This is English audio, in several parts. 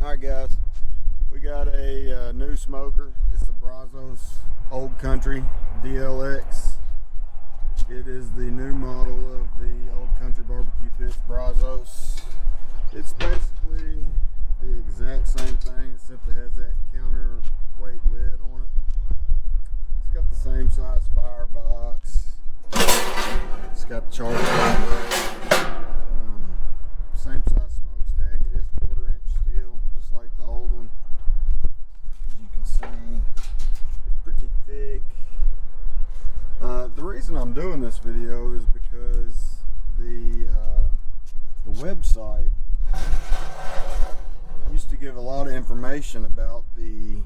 Alright guys, we got a new smoker. It's the Brazos Old Country DLX. It is the new model of the Old Country barbecue pits Brazos. It's basically the exact same thing except it has that counterweight lid on it. It's got the same size firebox. It's got the charger same size smokestack. It is 1/4 inch steel, just like the old one. As you can see, it's pretty thick. The reason I'm doing this video is because the website used to give a lot of information about the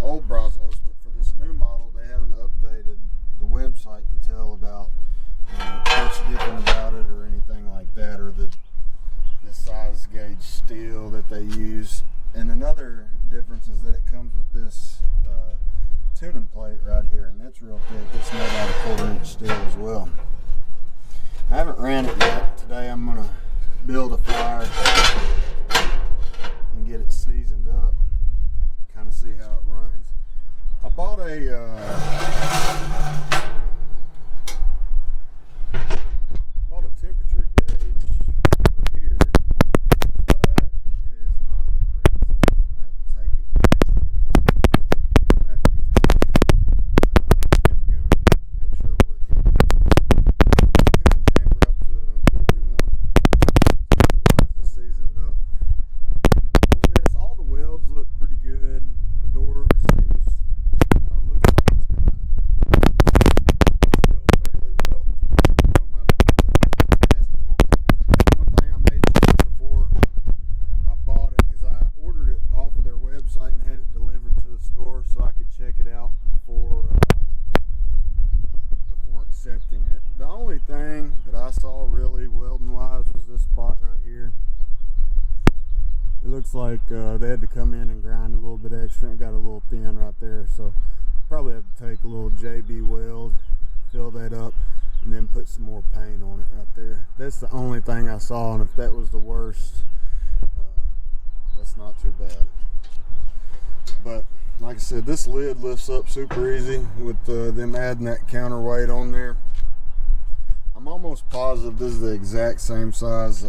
old Brazos, but for this new model they haven't updated the website to tell about what's different about it or anything like that, or the size gauge steel that they use. And another difference is that it comes with this tuning plate right here, and it's real thick. It's made out of 1/4 inch steel as well. I haven't ran it yet. Today I'm gonna build a fire and get it seasoned up, kind of see how it runs. I bought a temperature gauge for here, but it is not the correct size. I'm gonna have to take it back to get it. I'm gonna have to use my temp gun to make sure we're getting the cooking chamber up to what we want, temperature-wise, to season it up. And on this, all the welds look pretty good. The door seems looks like it's gonna seal fairly well. I might have to put some gasket on it. That's one thing I made sure before I bought it, because I ordered it off of their website and had it delivered to the store so I could check it out before accepting it. The only thing that I saw really welding wise was this spot right here. It looks like they had to come in and grind a little bit extra. It got a little thin right there, so probably have to take a little JB weld, fill that up, and then put some more paint on it right there. That's the only thing I saw, and if that was the worst, that's not too bad. But like I said, this lid lifts up super easy with them adding that counterweight on there. I'm almost positive this is the exact same size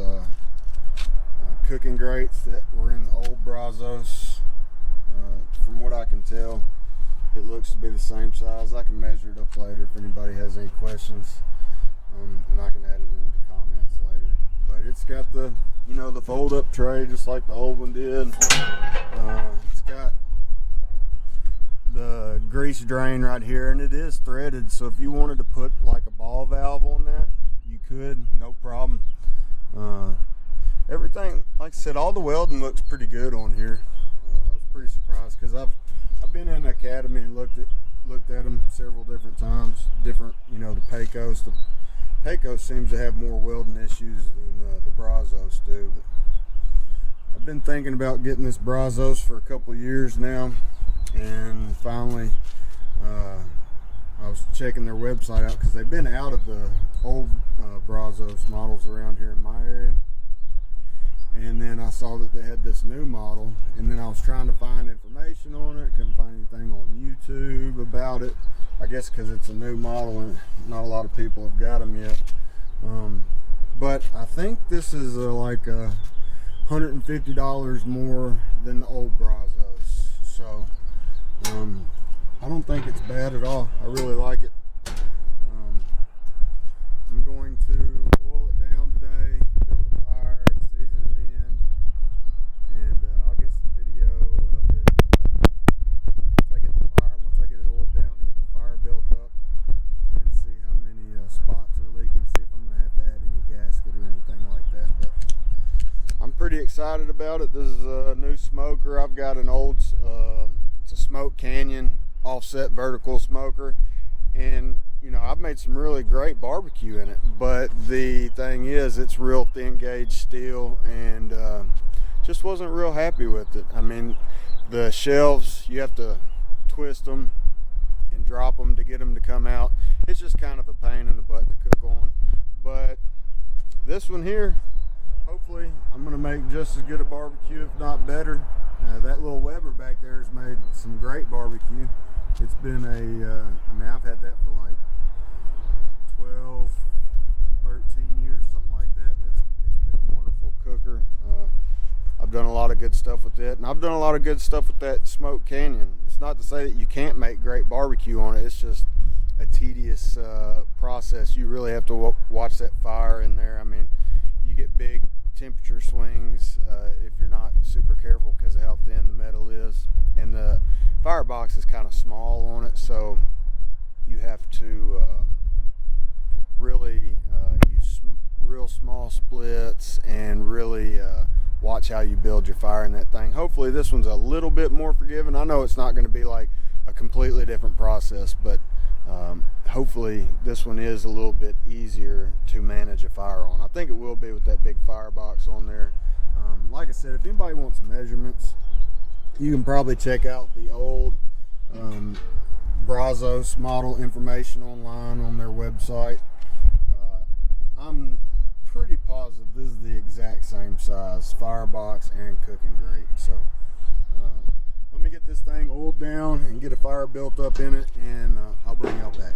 cooking grates that were in the old Brazos. From what I can tell, it looks to be the same size. I can measure it up later if anybody has any questions, and I can add it in the comments later. But it's got the, the fold-up tray just like the old one did. It's got the grease drain right here, and it is threaded, so if you wanted to put like a ball valve on that, you could, no problem. Everything, like I said, all the welding looks pretty good on here. I was pretty surprised because I've been in the academy and looked at them several different times. Different, the Pecos. The Pecos seems to have more welding issues than the Brazos do. But I've been thinking about getting this Brazos for a couple years now, and finally I was checking their website out because they've been out of the old Brazos models around here in my area. And then I saw that they had this new model, and then I was trying to find information on it. Couldn't find anything on YouTube about it. I guess because it's a new model and not a lot of people have got them yet. But I think this is like $150 more than the old Brazos. So I don't think it's bad at all. I really like it. I'm going to oil it down today, build a fire, and season it in, and I'll get some video of it once I get it oiled down and get the fire built up, and see how many spots are leaking, see if I'm going to have to add any gasket or anything like that. But I'm pretty excited about it. This is a new smoker. I've got an old, it's a Smoke Canyon offset vertical smoker, and I've made some really great barbecue in it, but the thing is, it's real thin gauge steel, and just wasn't real happy with it. I mean, the shelves, you have to twist them and drop them to get them to come out. It's just kind of a pain in the butt to cook on. But this one here, hopefully I'm going to make just as good a barbecue, if not better. That little Weber back there has made some great barbecue. It's been I mean, I've had that for like 12, 13 years, something like that, and it's been a wonderful cooker. I've done a lot of good stuff with it, and I've done a lot of good stuff with that Smoke Canyon. It's not to say that you can't make great barbecue on it. It's just a tedious process. You really have to watch that fire in there. I mean, you get big temperature swings if you're not super careful because of how thin the metal is, and the Firebox is kind of small on it, so you have to really use real small splits and really watch how you build your fire in that thing. Hopefully this one's a little bit more forgiving. I know it's not going to be like a completely different process, but hopefully this one is a little bit easier to manage a fire on. I think it will be with that big Firebox on there. Like I said, if anybody wants measurements, you can probably check out the old Brazos model information online on their website. I'm pretty positive this is the exact same size Firebox and cooking grate. So let me get this thing oiled down and get a fire built up in it, and I'll bring y'all back.